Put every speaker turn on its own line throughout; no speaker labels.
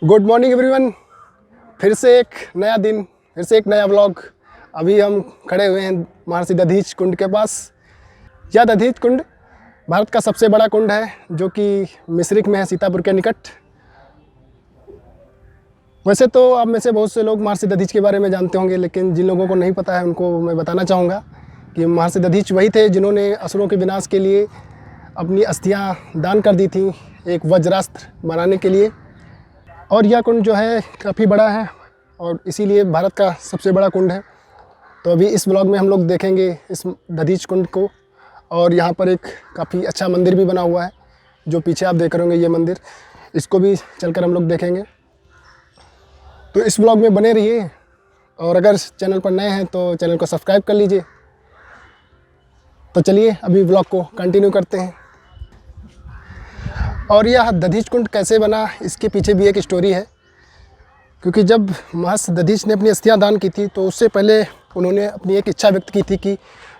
Good morning everyone. फिर से एक नया दिन, फिर से एक नया व्लॉग। अभी हम खड़े हुए हैं महर्षि दधीच कुंड के पास। यह दधीच कुंड भारत का सबसे बड़ा कुंड है, जो कि मिश्रिख में है, सीतापुर के निकट। वैसे तो आप में से बहुत से लोग महर्षि दधीच के बारे में जानते होंगे, लेकिन जिन लोगों को नहीं पता है उनको मैं बताना चाहूँगा कि महर्षि दधीच वही थे जिन्होंने असुरों के विनाश के लिए अपनी अस्थियाँ दान कर दी थी एक वज्रास्त्र बनाने के लिए। और यह कुंड जो है काफ़ी बड़ा है और इसीलिए भारत का सबसे बड़ा कुंड है। तो अभी इस ब्लॉग में हम लोग देखेंगे इस दधीच कुंड को। और यहाँ पर एक काफ़ी अच्छा मंदिर भी बना हुआ है, जो पीछे आप देख रहे होंगे ये मंदिर, इसको भी चलकर हम लोग देखेंगे। तो इस ब्लॉग में बने रहिए, और अगर चैनल पर नए हैं तो चैनल को सब्सक्राइब कर लीजिए। तो चलिए अभी ब्लॉग को कंटिन्यू करते हैं। और यह दधीच कुंड कैसे बना, इसके पीछे भी एक स्टोरी है। क्योंकि जब महर्षि दधीच ने अपनी अस्थियाँ दान की थी, तो उससे पहले उन्होंने अपनी एक इच्छा व्यक्त की थी कि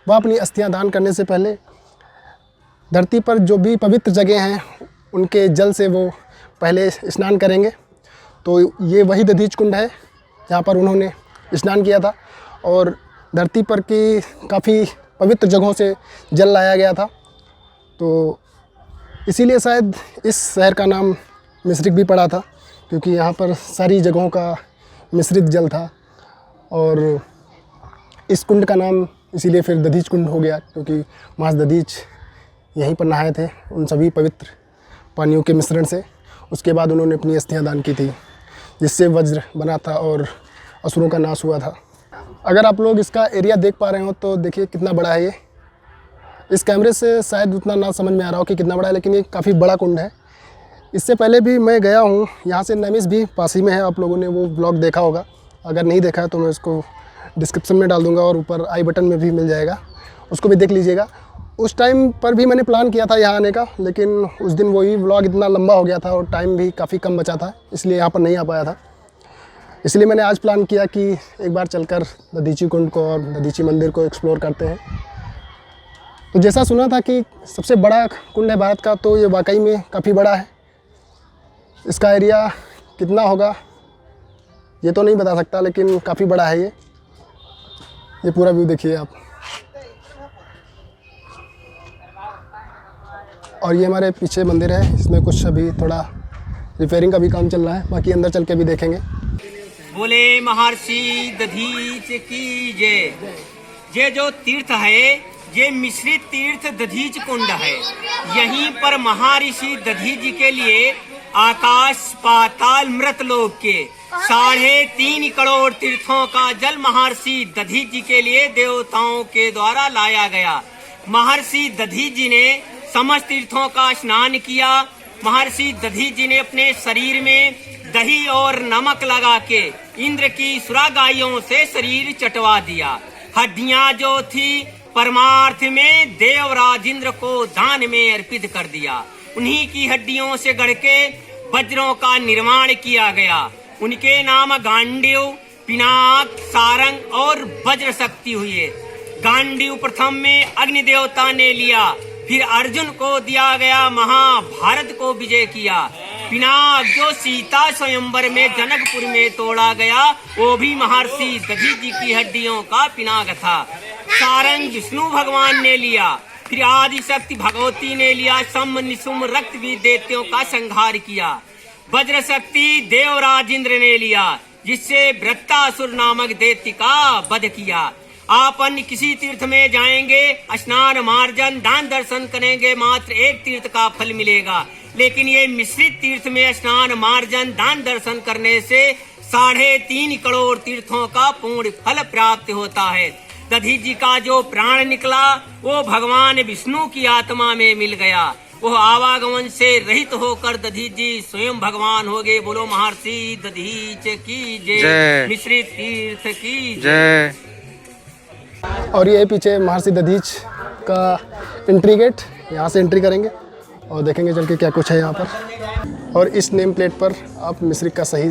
वह अपनी अस्थियाँ दान करने से पहले धरती पर जो भी पवित्र जगह हैं उनके जल से वो पहले स्नान करेंगे। तो ये वही दधीच कुंड है जहाँ पर उन्होंने स्नान किया था, और धरती पर की काफ़ी पवित्र जगहों से जल लाया गया था। तो इसीलिए शायद इस शहर का नाम मिश्रिख भी पड़ा था, क्योंकि यहाँ पर सारी जगहों का मिश्रित जल था। और इस कुंड का नाम इसीलिए फिर दधीच कुंड हो गया, क्योंकि महर्षि दधीच यहीं पर नहाए थे उन सभी पवित्र पानियों के मिश्रण से। उसके बाद उन्होंने अपनी अस्थियाँ दान की थी, जिससे वज्र बना था और असुरों का नाश हुआ था। अगर आप लोग इसका एरिया देख पा रहे हो तो देखिए कितना बड़ा है ये। इस कैमरे से शायद उतना ना समझ में आ रहा हो कि कितना बड़ा है, लेकिन ये काफ़ी बड़ा कुंड है। इससे पहले भी मैं गया हूँ, यहाँ से नैमिष भी पास ही में है। आप लोगों ने वो ब्लॉग देखा होगा, अगर नहीं देखा है तो मैं उसको डिस्क्रिप्शन में डाल दूँगा और ऊपर आई बटन में भी मिल जाएगा, उसको भी देख लीजिएगा। उस टाइम पर भी मैंने प्लान किया था यहाँ आने का, लेकिन उस दिन वही व्लॉग इतना लंबा हो गया था और टाइम भी काफ़ी कम बचा था, इसलिए यहाँ पर नहीं आ पाया था। इसलिए मैंने आज प्लान किया कि एक बार चलकर दधीची कुंड को और दधीची मंदिर को एक्सप्लोर करते हैं। तो जैसा सुना था कि सबसे बड़ा कुंड है भारत का, तो ये वाकई में काफ़ी बड़ा है। इसका एरिया कितना होगा ये तो नहीं बता सकता, लेकिन काफ़ी बड़ा है ये पूरा व्यू देखिए आप। और ये हमारे पीछे मंदिर है, इसमें कुछ अभी थोड़ा रिपेयरिंग का भी काम चल रहा है, बाकी अंदर चल के भी देखेंगे।
बोले महर्षि दधीच की जय। ये जो तीर्थ है, ये मिश्रित तीर्थ दधीच कुंड है। यहीं पर महर्षि दधीच जी के लिए आकाश पाताल मृत लोक के 3.5 करोड़ तीर्थों का जल महर्षि दधीच जी के लिए देवताओं के द्वारा लाया गया। महर्षि दधीच जी ने समस्त तीर्थों का स्नान किया। महर्षि दधीच जी ने अपने शरीर में दही और नमक लगा के इंद्र की सुरागाइयों से शरीर चटवा दिया। हड्डियां जो थी परमार्थ में देवराज इंद्र को दान में अर्पित कर दिया। उन्हीं की हड्डियों से गढ़ के वज्रों का निर्माण किया गया। उनके नाम गांडीव, पिनाक, सारंग और वज्र शक्ति हुए। गांडीव प्रथम में अग्नि देवता ने लिया, फिर अर्जुन को दिया गया, महाभारत को विजय किया। पिनाक जो सीता स्वयंवर में जनकपुर में तोड़ा गया, वो भी महर्षि दधीच जी की हड्डियों का पिनाक था। सारंग विष्णु भगवान ने लिया, फिर आदि शक्ति भगवती ने लिया। सम निशुम रक्त भी दैत्यों का संहार किया। वज्र शक्ति देवराज इंद्र ने लिया, जिससे वृत्तासुर नामक दैत्य का वध किया। आपन किसी तीर्थ में जाएंगे, स्नान मार्जन दान दर्शन करेंगे, मात्र एक तीर्थ का फल मिलेगा। लेकिन ये मिश्रित तीर्थ में स्नान मार्जन दान दर्शन करने से 3.5 करोड़ तीर्थों का पूर्ण फल प्राप्त होता है। दधीच जी का जो प्राण निकला वो भगवान विष्णु की आत्मा में मिल गया। वो आवागमन से रहित होकर दधीच जी स्वयं भगवान हो गए। बोलो महर्षि दधीच की जय, मिश्रित तीर्थ की जय।
और ये पीछे महर्षि दधीच का एंट्री गेट, यहाँ से एंट्री करेंगे और देखेंगे चल के क्या कुछ है यहाँ पर। और इस नेम प्लेट पर आप मिश्रिख का सही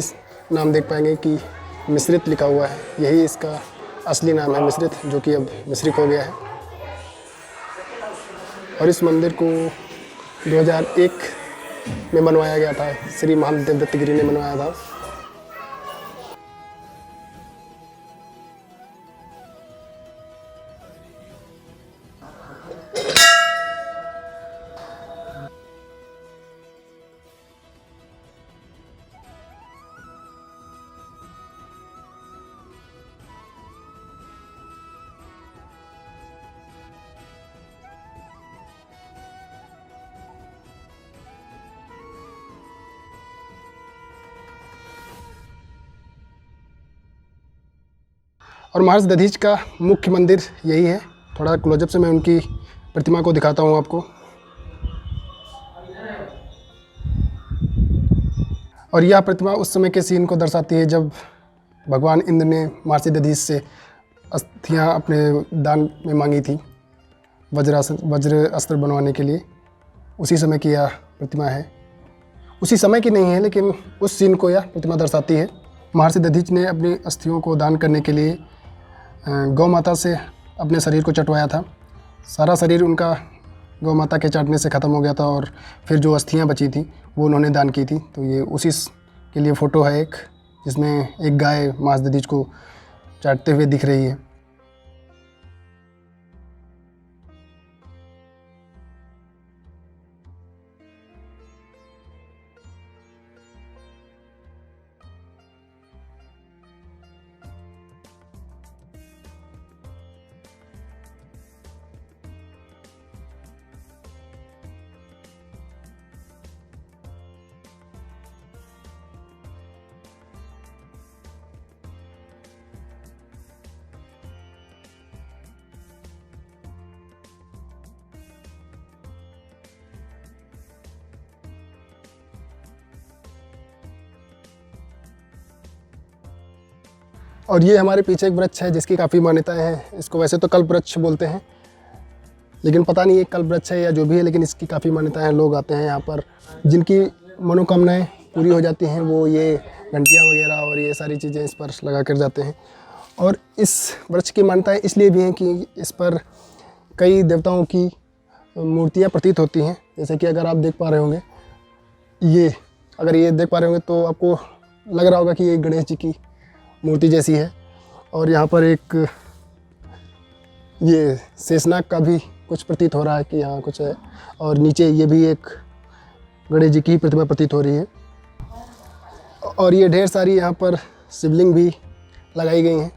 नाम देख पाएंगे कि मिश्रित लिखा हुआ है। यही इसका असली नाम है, मिश्रित, जो कि अब मिश्रिख हो गया है। और इस मंदिर को 2001 में बनवाया गया था, श्री महादेव दत्तगिरी ने बनवाया था। और महर्षि दधीच का मुख्य मंदिर यही है। थोड़ा क्लोजअप से मैं उनकी प्रतिमा को दिखाता हूँ आपको। और यह प्रतिमा उस समय के सीन को दर्शाती है जब भगवान इंद्र ने महर्षि दधीच से अस्थियाँ अपने दान में मांगी थी वज्र अस्त्र बनवाने के लिए। उसी समय की यह प्रतिमा है। उसी समय की नहीं है, लेकिन उस सीन को यह प्रतिमा दर्शाती है। महर्षि दधीच ने अपनी अस्थियों को दान करने के लिए गौ माता से अपने शरीर को चटवाया था। सारा शरीर उनका गौ माता के चाटने से ख़त्म हो गया था और फिर जो अस्थियां बची थी वो उन्होंने दान की थी। तो ये उसी के लिए फ़ोटो है एक, जिसमें एक गाय महर्षि दधीच को चाटते हुए दिख रही है। और ये हमारे पीछे एक वृक्ष है जिसकी काफ़ी मान्यताएं हैं। इसको वैसे तो कल्प वृक्ष बोलते हैं, लेकिन पता नहीं ये कल्प वृक्ष है या जो भी है, लेकिन इसकी काफ़ी मान्यताएं हैं। लोग आते हैं यहाँ पर, जिनकी मनोकामनाएं पूरी हो जाती हैं वो ये घंटियाँ वगैरह और ये सारी चीज़ें इस पर लगा कर जाते हैं। और इस वृक्ष की मान्यताएं इसलिए भी हैं कि इस पर कई देवताओं की मूर्तियाँ प्रतीत होती हैं। जैसे कि अगर आप देख पा रहे होंगे, अगर ये देख पा रहे होंगे तो आपको लग रहा होगा कि ये गणेश जी की मूर्ति जैसी है। और यहाँ पर एक ये शेषनाग का भी कुछ प्रतीत हो रहा है कि यहाँ कुछ है। और नीचे ये भी एक गणेश जी की प्रतिमा प्रतीत हो रही है। और ये ढेर सारी यहाँ पर शिवलिंग भी लगाई गई हैं,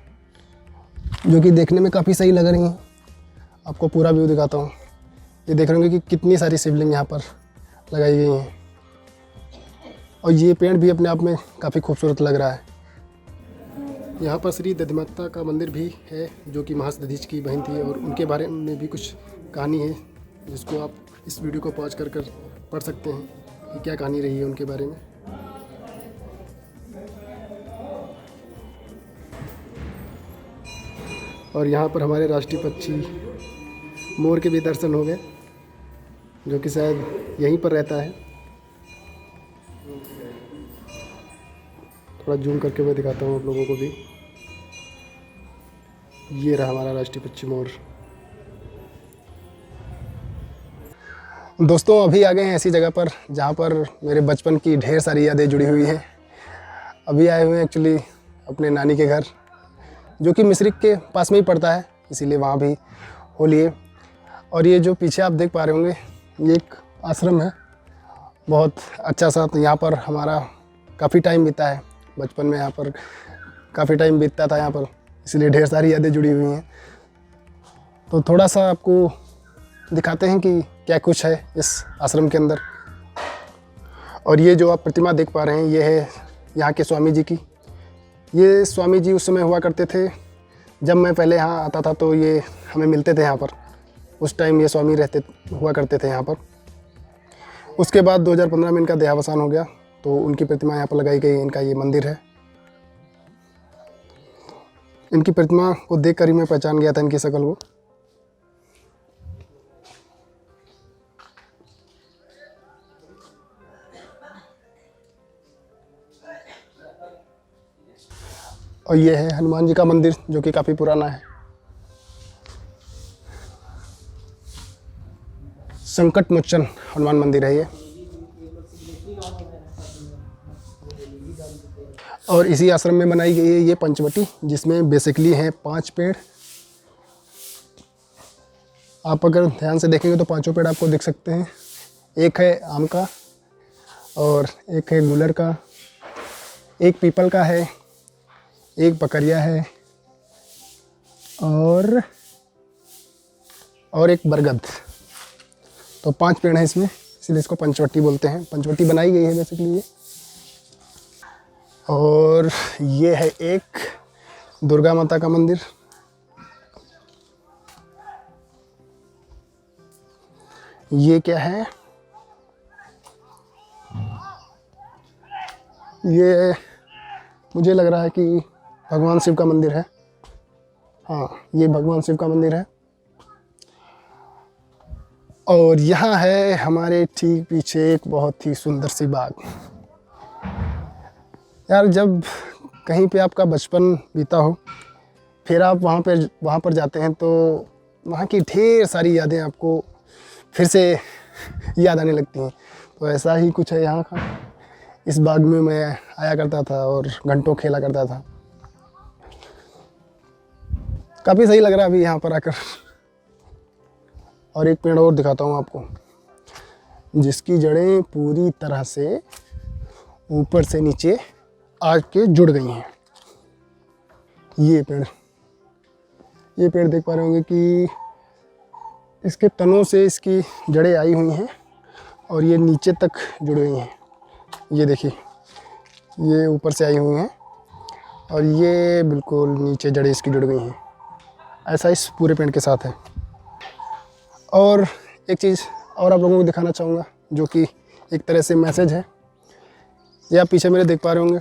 जो कि देखने में काफ़ी सही लग रही हैं। आपको पूरा व्यू दिखाता हूँ। ये देख रहे होंगे कि कितनी सारी शिवलिंग यहाँ पर लगाई गई हैं। और ये पेड़ भी अपने आप में काफ़ी खूबसूरत लग रहा है। यहाँ पर श्री दधिमाता का मंदिर भी है, जो कि महर्षि दधीच की बहन थी, और उनके बारे में भी कुछ कहानी है, जिसको आप इस वीडियो को पॉज कर पढ़ सकते हैं कि क्या कहानी रही है उनके बारे में। और यहाँ पर हमारे राष्ट्रीय पक्षी मोर के भी दर्शन हो गए, जो कि शायद यहीं पर रहता है। थोड़ा जूम करके मैं दिखाता हूँ आप लोगों को भी। ये रहा हमारा राष्ट्रीय पक्षी मोर। दोस्तों, अभी आ गए हैं ऐसी जगह पर जहाँ पर मेरे बचपन की ढेर सारी यादें जुड़ी हुई हैं। अभी आए हुए हैं एक्चुअली अपने नानी के घर, जो कि मिश्रिक के पास में ही पड़ता है, इसीलिए वहाँ भी हो लिए। और ये जो पीछे आप देख पा रहे होंगे, ये एक आश्रम है, बहुत अच्छा सा। तो यहाँ पर हमारा काफ़ी टाइम बीता है बचपन में, यहाँ पर काफ़ी टाइम बीतता था यहाँ पर, इसलिए ढेर सारी यादें जुड़ी हुई हैं। तो थोड़ा सा आपको दिखाते हैं कि क्या कुछ है इस आश्रम के अंदर। और ये जो आप प्रतिमा देख पा रहे हैं, ये है यहाँ के स्वामी जी की। ये स्वामी जी उस समय हुआ करते थे जब मैं पहले यहाँ आता था, तो ये हमें मिलते थे यहाँ पर। उस टाइम ये स्वामी हुआ करते थे यहाँ पर। उसके बाद 2015 में इनका देहावसान हो गया, तो उनकी प्रतिमा यहाँ पर लगाई गई। इनका ये मंदिर है। इनकी प्रतिमा को देखकर ही मैं पहचान गया था इनकी शक्ल को। और ये है हनुमान जी का मंदिर, जो कि काफ़ी पुराना है। संकट मोचन हनुमान मंदिर है ये। और इसी आश्रम में बनाई गई है ये पंचवटी, जिसमें बेसिकली हैं 5 पेड़। आप अगर ध्यान से देखेंगे तो 5 पेड़ आपको दिख सकते हैं। एक है आम का, और एक है गुलर का, एक पीपल का है, एक बकरिया है, और एक बरगद। तो 5 पेड़ हैं इसमें, इसलिए इसको पंचवटी बोलते हैं। पंचवटी बनाई गई है बेसिकली ये। और ये है एक दुर्गा माता का मंदिर। ये क्या है? ये मुझे लग रहा है कि भगवान शिव का मंदिर है। हाँ, ये भगवान शिव का मंदिर है। और यहाँ है हमारे ठीक पीछे एक बहुत ही सुंदर सी बाग। यार, जब कहीं पे आपका बचपन बीता हो, फिर आप वहाँ पर जाते हैं, तो वहाँ की ढेर सारी यादें आपको फिर से याद आने लगती हैं। तो ऐसा ही कुछ है यहाँ का। इस बाग में मैं आया करता था और घंटों खेला करता था। काफ़ी सही लग रहा है अभी यहाँ पर आकर। और एक पेड़ और दिखाता हूँ आपको, जिसकी जड़ें पूरी तरह से ऊपर से नीचे आके जुड़ गई हैं। ये पेड़ देख पा रहे होंगे कि इसके तनों से इसकी जड़ें आई हुई हैं और ये नीचे तक जुड़ गई हैं। ये देखिए, ये ऊपर से आई हुई हैं और ये बिल्कुल नीचे जड़ें इसकी जुड़ गई हैं। ऐसा इस पूरे पेड़ के साथ है। और एक चीज़ और आप लोगों को दिखाना चाहूँगा, जो कि एक तरह से मैसेज है। ये आप पीछे मेरे देख पा रहे होंगे,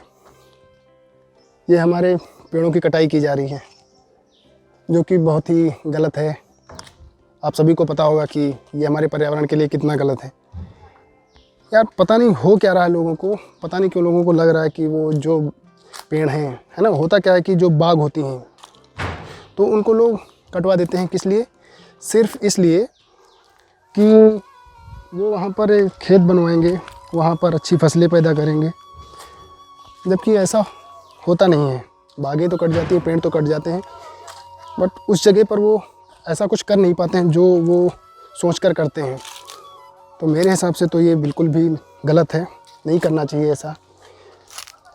ये हमारे पेड़ों की कटाई की जा रही है, जो कि बहुत ही गलत है। आप सभी को पता होगा कि ये हमारे पर्यावरण के लिए कितना गलत है। यार, पता नहीं हो क्या रहा है लोगों को, पता नहीं क्यों लोगों को लग रहा है कि वो जो पेड़ हैं, है ना, होता क्या है कि जो बाग होती हैं तो उनको लोग कटवा देते हैं। किस लिए? सिर्फ इसलिए कि वो वहाँ पर एक खेत बनवाएंगे, वहाँ पर अच्छी फसलें पैदा करेंगे, जबकि ऐसा होता नहीं है। बागें तो कट जाती हैं, पेड़ तो कट जाते हैं, बट उस जगह पर वो ऐसा कुछ कर नहीं पाते हैं जो वो सोचकर करते हैं। तो मेरे हिसाब से तो ये बिल्कुल भी गलत है, नहीं करना चाहिए ऐसा।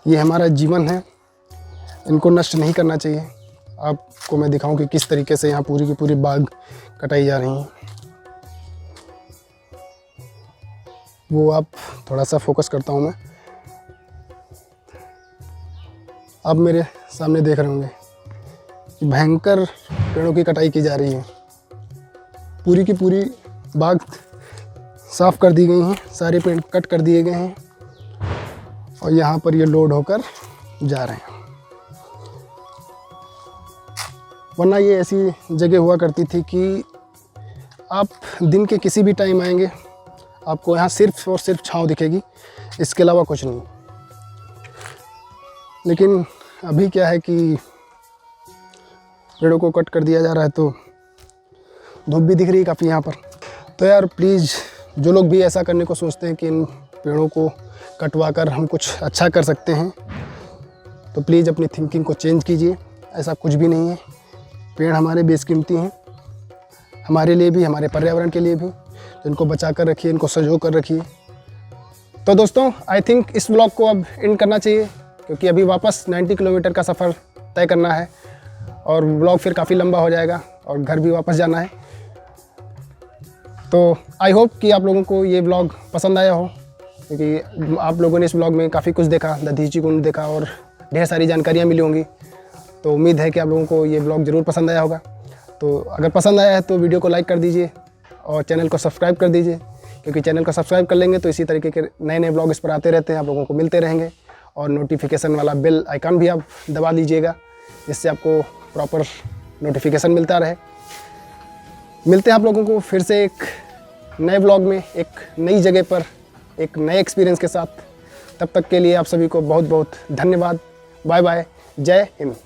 ये हमारा जीवन है, इनको नष्ट नहीं करना चाहिए। आपको मैं दिखाऊं कि किस तरीके से यहाँ पूरी की पूरी बाग कटाई जा रही हैं। वो आप थोड़ा सा फोकस करता हूँ मैं। आप मेरे सामने देख रहे होंगे कि भयंकर पेड़ों की कटाई की जा रही है। पूरी की पूरी बाग साफ़ कर दी गई हैं, सारे पेड़ कट कर दिए गए हैं और यहाँ पर ये लोड होकर जा रहे हैं। वरना ये ऐसी जगह हुआ करती थी कि आप दिन के किसी भी टाइम आएंगे, आपको यहाँ सिर्फ और सिर्फ छाँव दिखेगी, इसके अलावा कुछ नहीं। लेकिन अभी क्या है कि पेड़ों को कट कर दिया जा रहा है, तो धूप भी दिख रही है काफ़ी यहाँ पर। तो यार प्लीज़, जो लोग भी ऐसा करने को सोचते हैं कि इन पेड़ों को कटवा कर हम कुछ अच्छा कर सकते हैं, तो प्लीज़ अपनी थिंकिंग को चेंज कीजिए। ऐसा कुछ भी नहीं है। पेड़ हमारे बेशकीमती हैं, हमारे लिए भी, हमारे पर्यावरण के लिए भी। तो इनको बचा कर रखिए, इनको संजो कर रखिए। तो दोस्तों, आई थिंक इस व्लॉग को अब एंड करना चाहिए, क्योंकि अभी वापस 90 किलोमीटर का सफ़र तय करना है और व्लॉग फिर काफ़ी लंबा हो जाएगा और घर भी वापस जाना है। तो आई होप कि आप लोगों को ये व्लॉग पसंद आया हो, क्योंकि आप लोगों ने इस व्लॉग में काफ़ी कुछ देखा, दधीची कुंड देखा और ढेर सारी जानकारियाँ मिली होंगी। तो उम्मीद है कि आप लोगों को ये व्लॉग ज़रूर पसंद आया होगा। तो अगर पसंद आया है तो वीडियो को लाइक कर दीजिए और चैनल को सब्सक्राइब कर दीजिए, क्योंकि चैनल को सब्सक्राइब कर लेंगे तो इसी तरीके के नए नए व्लॉग इस पर आते रहते हैं, आप लोगों को मिलते रहेंगे। और नोटिफिकेशन वाला बेल आइकन भी आप दबा दीजिएगा, जिससे आपको प्रॉपर नोटिफिकेशन मिलता रहे। मिलते हैं आप लोगों को फिर से एक नए व्लॉग में, एक नई जगह पर, एक नए एक्सपीरियंस के साथ। तब तक के लिए आप सभी को बहुत बहुत धन्यवाद। Bye bye. जय हिंद।